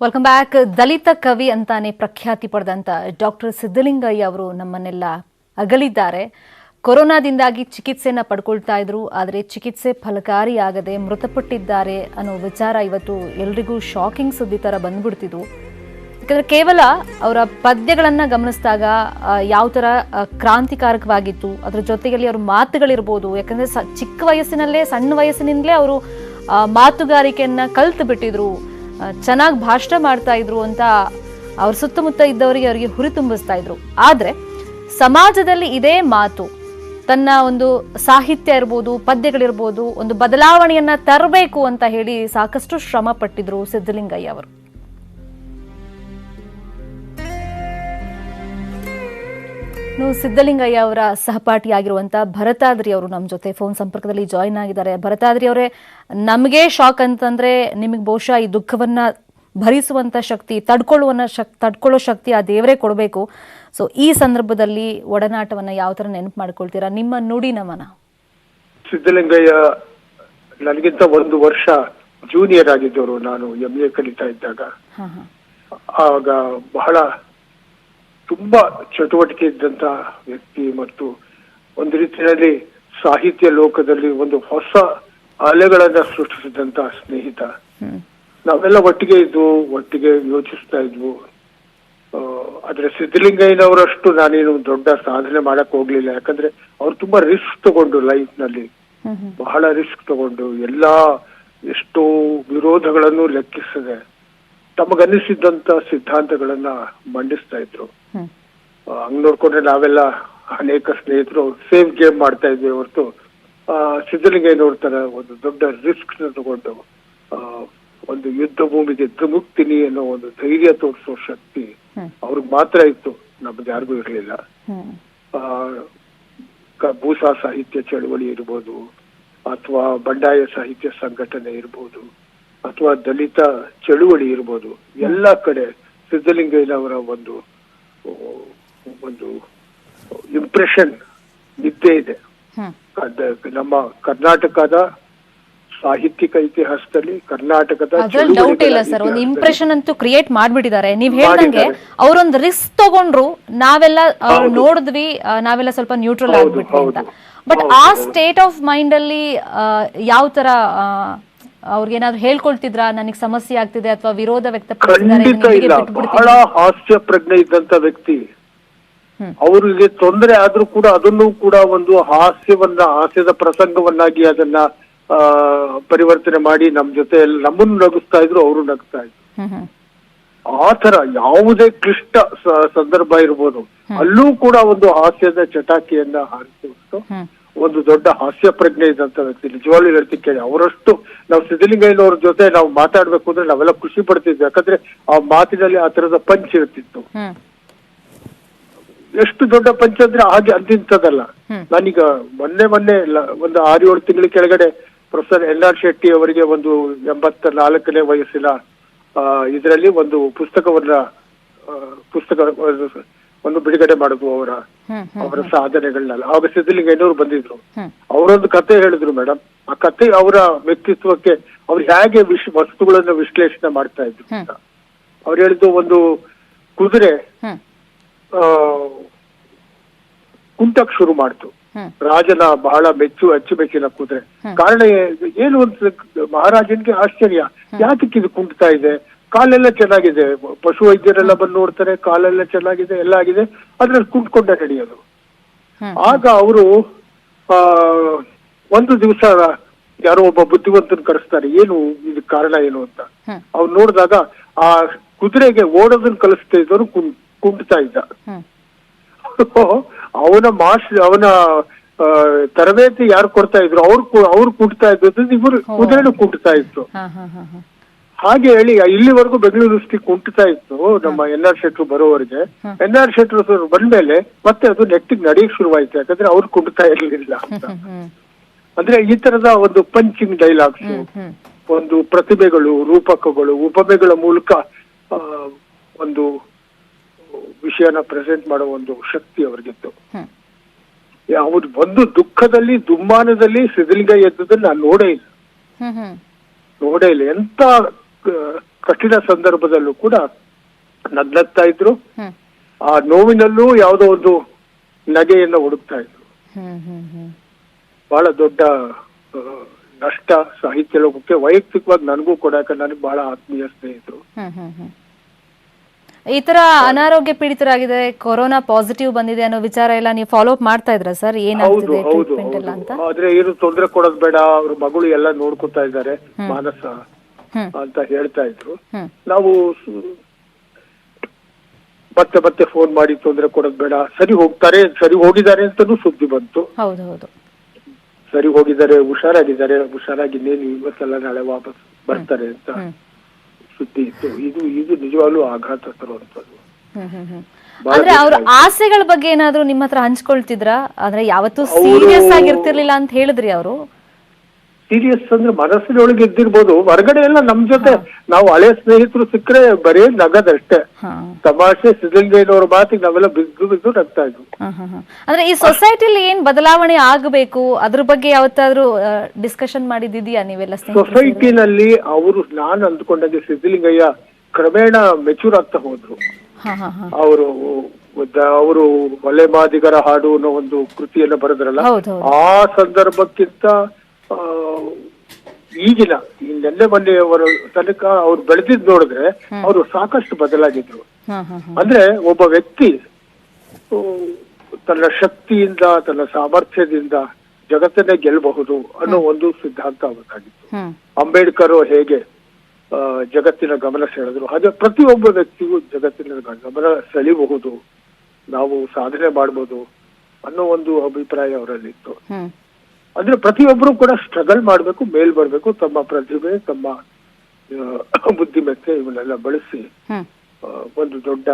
Welcome back. ದಲಿತ ಕವಿ ಅಂತಾನೆ ಪ್ರಖ್ಯಾತಿ ಪಡೆದಂತ ಡಾಕ್ಟರ್ ಸಿದ್ದಲಿಂಗಯ್ಯ ಅವರು ನಮ್ಮನ್ನೆಲ್ಲ ಅಗಲಿದ್ದಾರೆ. ಕೊರೋನಾದಿಂದಾಗಿ ಚಿಕಿತ್ಸೆಯನ್ನ ಪಡ್ಕೊಳ್ತಾ ಇದ್ರು, ಆದರೆ ಚಿಕಿತ್ಸೆ ಫಲಕಾರಿಯಾಗದೆ ಮೃತಪಟ್ಟಿದ್ದಾರೆ ಅನ್ನೋ ವಿಚಾರ ಇವತ್ತು ಎಲ್ರಿಗೂ ಶಾಕಿಂಗ್ ಸುದ್ದಿ ತರ ಬಂದ್ಬಿಡ್ತಿದ್ವು. ಯಾಕಂದ್ರೆ ಕೇವಲ ಅವರ ಪದ್ಯಗಳನ್ನ ಗಮನಿಸಿದಾಗ ಯಾವ ತರ ಕ್ರಾಂತಿಕಾರಕವಾಗಿತ್ತು, ಅದ್ರ ಜೊತೆಯಲ್ಲಿ ಅವ್ರ ಮಾತುಗಳಿರ್ಬೋದು. ಯಾಕಂದ್ರೆ ಚಿಕ್ಕ ವಯಸ್ಸಿನಲ್ಲೇ ಸಣ್ಣ ವಯಸ್ಸಿನಿಂದಲೇ ಅವರು ಮಾತುಗಾರಿಕೆಯನ್ನ ಕಲ್ತು ಬಿಟ್ಟಿದ್ರು, ಚೆನ್ನಾಗಿ ಭಾಷಣ ಮಾಡ್ತಾ ಇದ್ರು ಅಂತ ಅವ್ರ ಸುತ್ತಮುತ್ತ ಇದ್ದವರಿಗೆ ಅವರಿಗೆ ಹುರಿ ತುಂಬಿಸ್ತಾ ಇದ್ರು. ಆದ್ರೆ ಸಮಾಜದಲ್ಲಿ ಇದೇ ಮಾತು ತನ್ನ ಒಂದು ಸಾಹಿತ್ಯ ಇರ್ಬೋದು, ಪದ್ಯಗಳಿರ್ಬೋದು, ಒಂದು ಬದಲಾವಣೆಯನ್ನ ತರಬೇಕು ಅಂತ ಹೇಳಿ ಸಾಕಷ್ಟು ಶ್ರಮ ಪಟ್ಟಿದ್ರು ಸಿದ್ದಲಿಂಗಯ್ಯ ಅವರು. ಸಿದ್ದಲಿಂಗಯ್ಯ ಅವರ ಸಹಪಾಠಿಯಾಗಿರುವಂತ ಭರತಾದ್ರಿ ಅವರು ನಮ್ಮ ಜೊತೆ ಫೋನ್ ಸಂಪರ್ಕದಲ್ಲಿ ಜಾಯಿನ್ ಆಗಿದ್ದಾರೆ. ಭರತಾದ್ರಿ ಅವರೇ, ನಮಗೆ ಶಾಕ್ ಅಂತಂದ್ರೆ ನಿಮಗೆ ಬಹುಶಃ ಈ ದುಃಖವನ್ನ ಭರಿಸುವಂತ ಶಕ್ತಿ, ತಡ್ಕೊಳ್ಳೋ ಶಕ್ತಿ ಆ ದೇವರೇ ಕೊಡಬೇಕು. ಸೊ ಈ ಸಂದರ್ಭದಲ್ಲಿ ಒಡನಾಟವನ್ನ ಯಾವ ತರ ನೆನಪು ಮಾಡ್ಕೊಳ್ತೀರಾ? ನಿಮ್ಮ ನುಡಿ ನಮನ. ಸಿದ್ದಲಿಂಗಯ್ಯ ನನಗಿಂತ 1 ವರ್ಷ ಜೂನಿಯರ್ ಆಗಿದ್ದವರು. ನಾನು MA ಕಲಿತಾ ಇದ್ದಾಗ ಆಗ ಬಹಳ ತುಂಬಾ ಚಟುವಟಿಕೆ ಇದ್ದಂತ ವ್ಯಕ್ತಿ ಮತ್ತು ಒಂದು ರೀತಿಯಲ್ಲಿ ಸಾಹಿತ್ಯ ಲೋಕದಲ್ಲಿ ಒಂದು ಹೊಸ ಅಲೆಗಳನ್ನ ಸೃಷ್ಟಿಸಿದಂತ ಸ್ನೇಹಿತ. ನಾವೆಲ್ಲ ಒಟ್ಟಿಗೆ ಇದ್ವು, ಒಟ್ಟಿಗೆ ಯೋಚಿಸ್ತಾ ಇದ್ವು. ಆದ್ರೆ ಸಿದ್ದಲಿಂಗಯ್ಯನವರಷ್ಟು ನಾನೇನು ದೊಡ್ಡ ಸಾಧನೆ ಮಾಡಕ್ ಹೋಗ್ಲಿಲ್ಲ. ಯಾಕಂದ್ರೆ ಅವ್ರು ತುಂಬಾ ರಿಸ್ಕ್ ತಗೊಂಡು ಲೈಫ್ ನಲ್ಲಿ ಬಹಳ ರಿಸ್ಕ್ ತಗೊಂಡು ಎಷ್ಟೋ ವಿರೋಧಗಳನ್ನು ಲೆಕ್ಕಿಸದೆ ತಮಗನ್ನಿಸಿದಂತ ಸಿದ್ಧಾಂತಗಳನ್ನ ಮಂಡಿಸ್ತಾ ಇದ್ರು. ಹಂಗ್ ನೋಡ್ಕೊಂಡ್ರೆ ನಾವೆಲ್ಲ ಅನೇಕ ಸ್ನೇಹಿತರು ಸೇಮ್ ಗೇಮ್ ಮಾಡ್ತಾ ಇದ್ವಿ ಹೊರತು ಸಿದ್ದಲಿಂಗಯ್ಯನವ್ರ ತರ ಒಂದು ದೊಡ್ಡ ರಿಸ್ಕ್ ನ ತಗೊಂಡು ಒಂದು ಯುದ್ಧ ಭೂಮಿಗೆ ಧುಮುಕ್ತೀನಿ ಅನ್ನೋ ಒಂದು ಧೈರ್ಯ ತೋರಿಸೋ ಶಕ್ತಿ ಅವ್ರಿಗೆ ಮಾತ್ರ ಇತ್ತು, ನಮ್ದು ಯಾರಿಗೂ ಇರಲಿಲ್ಲ. ಭೂಸಾ ಸಾಹಿತ್ಯ ಚಳವಳಿ ಇರ್ಬೋದು, ಅಥವಾ ಬಂಡಾಯ ಸಾಹಿತ್ಯ ಸಂಘಟನೆ ಇರ್ಬೋದು, ಅಥವಾ ದಲಿತ ಚಳುವಳಿ ಇರ್ಬೋದು, ಎಲ್ಲ ಕಡೆ ಸಿದ್ದಲಿಂಗಯ್ಯನವರ ಒಂದು ಇಂಪ್ರೆಷನ್ ಇದ್ದೇ ಇದೆ. ನಮ್ಮ ಕರ್ನಾಟಕದ ಸಾಹಿತ್ಯಿಕ ಇತಿಹಾಸದಲ್ಲಿ ಕರ್ನಾಟಕದ ಡೌಟ್ ಇಲ್ಲ ಸರ್, ಒಂದು ಇಂಪ್ರೆಷನ್ ಅಂತೂ ಕ್ರಿಯೇಟ್ ಮಾಡ್ಬಿಟ್ಟಿದ್ದಾರೆ. ನೀವ್ ಹೇಳ್ದಂಗೆ ಅವರೊಂದು ರಿಸ್ಕ್ ತಗೊಂಡ್ರು, ನಾವೆಲ್ಲ ನೋಡಿದ್ವಿ, ನಾವೆಲ್ಲ ಸ್ವಲ್ಪ ನ್ಯೂಟ್ರಲ್ ಆಗ್ಬಿಟ್ವಿ ಅಂತ. ಬಟ್ ಆ ಸ್ಟೇಟ್ ಆಫ್ ಮೈಂಡ್ ಅಲ್ಲಿ ಯಾವ ತರ ಅವ್ರಿಗೇನಾದ್ರು ಹೇಳ್ಕೊಳ್ತಿದ್ರ, ನನಗೆ ಸಮಸ್ಯೆ ಆಗ್ತಿದೆ ಅಥವಾ ವಿರೋಧ ವ್ಯಕ್ತಪಡಿಸಿದ್ದಾರೆ? ಬಹಳ ಹಾಸ್ಯ ಪ್ರಜ್ಞೆ ಇದ್ದಂತ ವ್ಯಕ್ತಿ. ಅವರಿಗೆ ತೊಂದರೆ ಆದ್ರೂ ಕೂಡ ಅದನ್ನು ಕೂಡ ಒಂದು ಹಾಸ್ಯದ ಪ್ರಸಂಗವನ್ನಾಗಿ ಅದನ್ನ ಪರಿವರ್ತನೆ ಮಾಡಿ ನಮ್ ಜೊತೆ ನಮ್ಮನ್ನು ನಗಿಸ್ತಾ ಇದ್ರು, ಅವರು ನಗಿಸ್ತಾ ಇದ್ರು. ಆ ತರ ಯಾವುದೇ ಕ್ಲಿಷ್ಟ ಸಂದರ್ಭ ಇರ್ಬೋದು, ಅಲ್ಲೂ ಕೂಡ ಒಂದು ಹಾಸ್ಯದ ಚಟಾಕಿಯನ್ನ ಹಾರಿಸಿಬಿಟ್ಟು ಒಂದು ದೊಡ್ಡ ಹಾಸ್ಯ ಪ್ರಜ್ಞೆ ಇದ್ದಂತ ವ್ಯಕ್ತಿ. ನಿಜವಾಗ್ಲೂ ಹೇಳ್ತೀನಿ ಕೇಳಿ, ಅವರಷ್ಟು ನಾವು ಸಿದ್ದಲಿಂಗಯ್ಯನವ್ರ ಜೊತೆ ನಾವು ಮಾತಾಡ್ಬೇಕು ಅಂದ್ರೆ ನಾವೆಲ್ಲ ಖುಷಿ ಪಡ್ತಿದ್ವಿ. ಯಾಕಂದ್ರೆ ಆ ಮಾತಿನಲ್ಲಿ ಆ ತರದ ಪಂಚ್ ಇರ್ತಿತ್ತು. ಎಷ್ಟು ದೊಡ್ಡ ಪಂಚ್ ಅಂದ್ರೆ ಹಾಗೆ ಅಂತಿಂತದಲ್ಲ. ನಾನೀಗ ಮೊನ್ನೆ ಒಂದು 6-7 ತಿಂಗಳ ಕೆಳಗಡೆ ಪ್ರೊಫೆಸರ್ NR ಶೆಟ್ಟಿ ಅವರಿಗೆ ಒಂದು 84ನೇ ವಯಸ್ಸಿನ ಇದರಲ್ಲಿ ಒಂದು ಪುಸ್ತಕವನ್ನು ಬಿಡುಗಡೆ ಮಾಡಿದ್ವು ಅವರ ಸಾಧನೆಗಳನ್ನೆಲ್ಲ. ಆಗ ಸಿದ್ದಲಿಂಗಯ್ಯನವರು ಬಂದಿದ್ರು. ಅವರೊಂದು ಕತೆ ಹೇಳಿದ್ರು ಮೇಡಮ್. ಆ ಕತೆ ಅವರ ವ್ಯಕ್ತಿತ್ವಕ್ಕೆ ಅವ್ರು ಹೇಗೆ ವಸ್ತುಗಳನ್ನ ವಿಶ್ಲೇಷಣೆ ಮಾಡ್ತಾ ಇದ್ರು ಅಂತ. ಅವ್ರು ಹೇಳಿದ್ದು, ಒಂದು ಕುದುರೆ ಕುಂಟಕ್ ಶುರು ಮಾಡ್ತು. ರಾಜನ ಬಹಳ ಅಚ್ಚುಮೆಚ್ಚಿನ ಕುದುರೆ. ಕಾರಣ ಏನು ಅಂತ ಮಹಾರಾಜನಿಗೆ ಆಶ್ಚರ್ಯ, ಯಾತಕ್ಕೆ ಇದು ಕುಂಟ್ತಾ ಇದೆ? ಕಾಲೆಲ್ಲ ಚೆನ್ನಾಗಿದೆ, ಪಶು ವೈದ್ಯರೆಲ್ಲ ಬಂದು ನೋಡ್ತಾರೆ, ಕಾಲೆಲ್ಲ ಚೆನ್ನಾಗಿದೆ, ಎಲ್ಲ ಆಗಿದೆ, ಅದ್ರಲ್ಲಿ ಕುಂಟ್ಕೊಂಡ ನಡೆಯೋದು. ಆಗ ಅವರು ಒಂದು ದಿವಸ ಯಾರೋ ಒಬ್ಬ ಬುದ್ಧಿವಂತನ ಕರೆಸ್ತಾರೆ, ಏನು ಇದಕ್ಕೆ ಕಾರಣ ಏನು ಅಂತ. ಅವ್ರು ನೋಡಿದಾಗ ಆ ಕುದುರೆಗೆ ಓಡೋದನ್ನ ಕಲಿಸ್ತಾ ಇದ್ದವರು ಕುಂಟ್ತಾ ಇದ್ದ. ಅವನ ತರಬೇತಿ ಯಾರು ಕೊಡ್ತಾ ಇದ್ರು, ಅವ್ರು ಕುಂಟ್ತಾ ಇದ್ದು, ಇವರು ಕುದುರೆನು ಕುಂಟ್ತಾ ಇತ್ತು. ಹಾಗೆ ಹೇಳಿ ಇಲ್ಲಿವರೆಗೂ ಬೆಂಗಳೂರು ಕುಂಟ್ತಾ ಇತ್ತು ನಮ್ಮ NR ಶೆಟ್ರು ಬರೋವರೆಗೆ. NR ಶೆಟ್ರು ಬಂದ್ಮೇಲೆ ಮತ್ತೆ ಅದು ನೆಟ್ಟಿಗೆ ನಡೆಯಕ್ ಶುರುವಾಯ್ತು. ಯಾಕಂದ್ರೆ ಅವ್ರು ಕುಂಟ್ತಾ ಇರ್ಲಿಲ್ಲ ಅಂತ. ಅಂದ್ರೆ ಈ ತರದ ಒಂದು ಪಂಚಿಂಗ್ ಡೈಲಾಗ್ಸ್, ಒಂದು ಪ್ರತಿಭೆಗಳು, ರೂಪಕಗಳು, ಉಪಮೆಗಳ ಮೂಲಕ ಒಂದು ವಿಷಯನ ಪ್ರೆಸೆಂಟ್ ಮಾಡೋ ಒಂದು ಶಕ್ತಿ ಅವ್ರಿಗಿತ್ತು. ಯಾವುದು ಒಂದು ದುಃಖದಲ್ಲಿ ದುಮ್ಮಾನದಲ್ಲಿ ಸಿದ್ದಲಿಂಗಯ್ಯ ಎದ್ದದನ್ನ ನಾನು ನೋಡೇ ಇಲ್ಲ. ಎಂತ ಕಠಿಣ ಸಂದರ್ಭದಲ್ಲೂ ಕೂಡ ನಗ್ನಗ್ತಾ ಇದ್ರು. ಹ್ಮ್ ಆ ನೋವಿನಲ್ಲೂ ಯಾವುದೋ ಒಂದು ನಗೆಯನ್ನ ಹುಡುಕ್ತಾ ಇದ್ರು. ಹ್ಮ್ ಹ್ಮ್ ಹ್ಮ್ ಬಹಳ ದೊಡ್ಡ ನಷ್ಟ ಸಾಹಿತ್ಯ ಲೋಕಕ್ಕೆ, ವೈಯಕ್ತಿಕವಾಗಿ ನನಗೂ ಕೂಡ, ಯಾಕಂದ್ರೆ ನನಗೆ ಬಹಳ ಆತ್ಮೀಯ ಸ್ನೇಹಿತರು. ಹ್ಮ್ ಹ್ಮ್ ಹ್ಮ್ ಈ ತರ ಅನಾರೋಗ್ಯ ಪೀಡಿತರಾಗಿದೆ, ಕೊರೋನಾ ಪಾಸಿಟಿವ್ ಬಂದಿದೆ ಅನ್ನೋ ವಿಚಾರ ಎಲ್ಲ ನೀವು ಫಾಲೋ ಅಪ್ ಮಾಡ್ತಾ ಇದ್ರ ಸರ್? ಹೌದು ಏನಾಗ್ತಿದೆ ಹೌದು ಟ್ರೀಟ್ಮೆಂಟ್ ಎಲ್ಲ ಅಂತ? ಹೌದು. ಆದ್ರೆ ಏನು ತೊಂದರೆ ಕೊಡೋದ್ ಬೇಡ, ಅವ್ರ ಮಗಳು ಎಲ್ಲ ನೋಡ್ಕೊತಾ ಇದ್ದಾರೆ ಮಾನಸ ಹ್ಮ್ ಅಂತ ಹೇಳ್ತಾ ಇದ್ರು. ಹ್ಮ್ ನಾವು ಮತ್ತೆ ಫೋನ್ ಮಾಡಿ ತೊಂದರೆ ಕೊಡೋದ್ ಬೇಡ, ಸರಿ ಹೋಗಿದ್ದಾರೆ ಅಂತಾನೂ ಸುದ್ದಿ ಬಂತು. ಹೌದು ಹೌದು. ಸರಿ ಹೋಗಿದ್ದಾರೆ, ಹುಷಾರಾಗಿ ಇನ್ನೇನು ಇವತ್ತೆಲ್ಲ ನಾಳೆ ವಾಪಸ್ ಬರ್ತಾರೆ ಅಂತ ಹ್ಮ್ ಸುದ್ದಿ ಇತ್ತು. ಇದು ನಿಜವಾಗ್ಲೂ ಆಘಾತ ತರುವಂತದ್ದು. ಹ್ಮ್ ಹ್ಮ್ ಹ್ಮ್ ಅಂದ್ರೆ ಅವ್ರ ಆಸೆಗಳ ಬಗ್ಗೆ ಏನಾದ್ರು ನಿಮ್ಮ ಹತ್ರ ಹಂಚ್ಕೊಳ್ತಿದ್ರ? ಅಂದ್ರೆ ಯಾವತ್ತೂ ಅವ್ರು- ಸೀರಿಯಸ್ ಆಗಿರ್ತಿರ್ಲಿಲ್ಲ ಅಂತ ಹೇಳಿದ್ರಿ ಅವರು. ಸೀರಿಯಸ್ ಅಂದ್ರೆ ಮನಸ್ಸಿನೊಳಗೆ ಇದ್ದಿರ್ಬೋದು, ಹೊರಗಡೆ ಎಲ್ಲ ನಮ್ ಜೊತೆ ನಾವು ಹಳೆ ಸ್ನೇಹಿತರು ಸಿಕ್ಕರೆ ಬರೀ ನಗದಷ್ಟೇ, ಹಾ ತಮಾಷೆ. ಸಿದ್ದಲಿಂಗಯ್ಯನವ್ರ ಮಾತಿಗೆ ನಾವೆಲ್ಲ ಬಿದ್ದು ನಗ್ತಾ ಇದ್ವು. ಅಂದ್ರೆ ಈ ಸೊಸೈಟಿಲಿ ಏನ್ ಬದಲಾವಣೆ ಆಗಬೇಕು ಅದ್ರ ಬಗ್ಗೆ ಯಾವತ್ತಾದ್ರೂ ಡಿಸ್ಕಷನ್ ಮಾಡಿದ್ಯಾ ನೀವೆಲ್ಲ ಸ್ನೇಹಿತರು? ಸೊಸೈಟಿನಲ್ಲಿ ಅವರು, ನಾನು ಅಂದ್ಕೊಂಡಂಗೆ ಸಿದ್ದಲಿಂಗಯ್ಯ ಕ್ರಮೇಣ ಮೆಚೂರ್ ಆಗ್ತಾ ಹೋದ್ರು. ಹಾ ಹಾ ಹಾ ಅವರು ಒಲೆ ಮಾದಿಗರ ಹಾಡು ಅನ್ನೋ ಒಂದು ಕೃತಿಯನ್ನ ಬರೆದ್ರಲ್ಲ, ಹೌದು ಹೌದು. ಆ ಸಂದರ್ಭಕ್ಕಿಂತ ಈಗಿನ ನೆನ್ನೆ ಮೊನ್ನೆಯವರ ತನಕ ಅವ್ರು ಬೆಳೆದಿದ್ ನೋಡಿದ್ರೆ ಅವರು ಸಾಕಷ್ಟು ಬದಲಾಗಿದ್ರು. ಹಾ ಹಾ ಹಾ ಅಂದ್ರೆ ಒಬ್ಬ ವ್ಯಕ್ತಿ ತನ್ನ ಶಕ್ತಿಯಿಂದ, ತನ್ನ ಸಾಮರ್ಥ್ಯದಿಂದ ಜಗತ್ತನ್ನೇ ಗೆಲ್ಲಬಹುದು ಅನ್ನೋ ಒಂದು ಸಿದ್ಧಾಂತ ಅವತ್ತಾಗಿತ್ತು. ಹ್ಮ್ ಅಂಬೇಡ್ಕರ್ ಹೇಗೆ ಜಗತ್ತಿನ ಗಮನ ಸೆಳೆದ್ರು, ಹಾಗೆ ಪ್ರತಿಯೊಬ್ಬ ವ್ಯಕ್ತಿಗೂ ಜಗತ್ತಿನ ಗಮನ ಸೆಳೆಯಬಹುದು, ನಾವು ಸಾಧನೆ ಮಾಡಬಹುದು ಅನ್ನೋ ಒಂದು ಅಭಿಪ್ರಾಯ ಅವರಲ್ಲಿತ್ತು. ಹ್ಮ್ ಅಂದ್ರೆ ಪ್ರತಿಯೊಬ್ಬರು ಕೂಡ ಸ್ಟ್ರಗಲ್ ಮಾಡ್ಬೇಕು, ಮೇಲ್ ಬರ್ಬೇಕು, ತಮ್ಮ ಪ್ರತಿಭೆ, ತಮ್ಮ ಬುದ್ಧಿಮತ್ತೆ ಇವನ್ನೆಲ್ಲ ಬಳಸಿ ಹ್ಮ್ ಒಂದು ದೊಡ್ಡ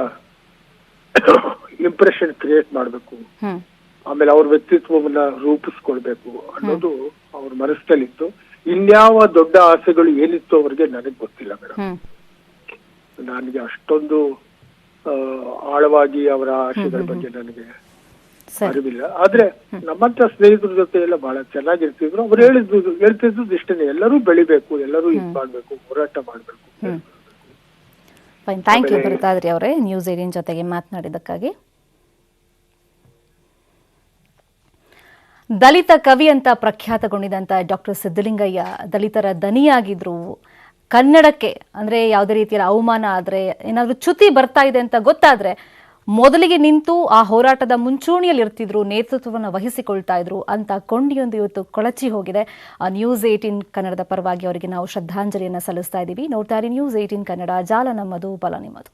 ಇಂಪ್ರೆಷನ್ ಕ್ರಿಯೇಟ್ ಮಾಡ್ಬೇಕು, ಹ್ಮ್ ಆಮೇಲೆ ಅವ್ರ ವ್ಯಕ್ತಿತ್ವವನ್ನ ರೂಪಿಸ್ಕೊಳ್ಬೇಕು ಅನ್ನೋದು ಅವ್ರ ಮನಸ್ಸಲ್ಲಿತ್ತು. ಇನ್ಯಾವ ದೊಡ್ಡ ಆಸೆಗಳು ಏನಿತ್ತು ಅವ್ರಿಗೆ ನನಗೆ ಗೊತ್ತಿಲ್ಲ ಮೇಡಮ್. ಹ್ಮ್ ನನಗೆ ಅಷ್ಟೊಂದು ಆಳವಾಗಿ ಅವರ ಆಸೆಗಳ ಬಗ್ಗೆ ನನಗೆ ಸರಿ. ಅರಿವಿಲ್ಲ. ಆದ್ರೆ ನಮ್ಮಂತ ಸ್ನೇಹಿತರ ಜೊತೆ ಎಲ್ಲ ಬಹಳ ಚೆನ್ನಾಗಿರ್ತಿದ್ರು. ಅವ್ರು ಹೇಳ್ತಿದ್ದು ಇಷ್ಟನೇ, ಎಲ್ಲರೂ ಬೆಳಿಬೇಕು, ಎಲ್ಲರೂ ಇದು ಮಾಡ್ಬೇಕು, ಹೋರಾಟ ಮಾಡ್ಬೇಕು. ಫೈನ್, ಥ್ಯಾಂಕ್ ಯು ಭರತಾದ್ರಿ ಅವರೇ ನ್ಯೂಸ್ 18 ಜೊತೆಗೆ ಮಾತನಾಡಿದ್ದಕ್ಕಾಗಿ. ದಲಿತ ಕವಿ ಅಂತ ಪ್ರಖ್ಯಾತಗೊಂಡಿದ್ದಂಥ ಡಾಕ್ಟರ್ ಸಿದ್ದಲಿಂಗಯ್ಯ ದಲಿತರ ದನಿಯಾಗಿದ್ರು. ಕನ್ನಡಕ್ಕೆ ಅಂದ್ರೆ ಯಾವುದೇ ರೀತಿಯ ಅವಮಾನ ಆದ್ರೆ, ಏನಾದರೂ ಚ್ಯುತಿ ಬರ್ತಾ ಇದೆ ಅಂತ ಗೊತ್ತಾದ್ರೆ ಮೊದಲಿಗೆ ನಿಂತು ಆ ಹೋರಾಟದ ಮುಂಚೂಣಿಯಲ್ಲಿ ಇರ್ತಿದ್ರು, ನೇತೃತ್ವವನ್ನು ವಹಿಸಿಕೊಳ್ತಾ ಇದ್ರು ಅಂತ ಕೊಂಡಿಯೊಂದು ಇವತ್ತು ಕೊಳಚಿ ಹೋಗಿದೆ. ನ್ಯೂಸ್ 18 ಕನ್ನಡದ ಪರವಾಗಿ ಅವರಿಗೆ ನಾವು ಶ್ರದ್ಧಾಂಜಲಿಯನ್ನು ಸಲ್ಲಿಸ್ತಾ ಇದ್ದೀವಿ. ನೋಡ್ತಾ ಇರಿ ನ್ಯೂಸ್ 18 ಕನ್ನಡ, ಜಾಲ ನಮ್ಮದು, ಬಲ ನಿಮ್ಮದು.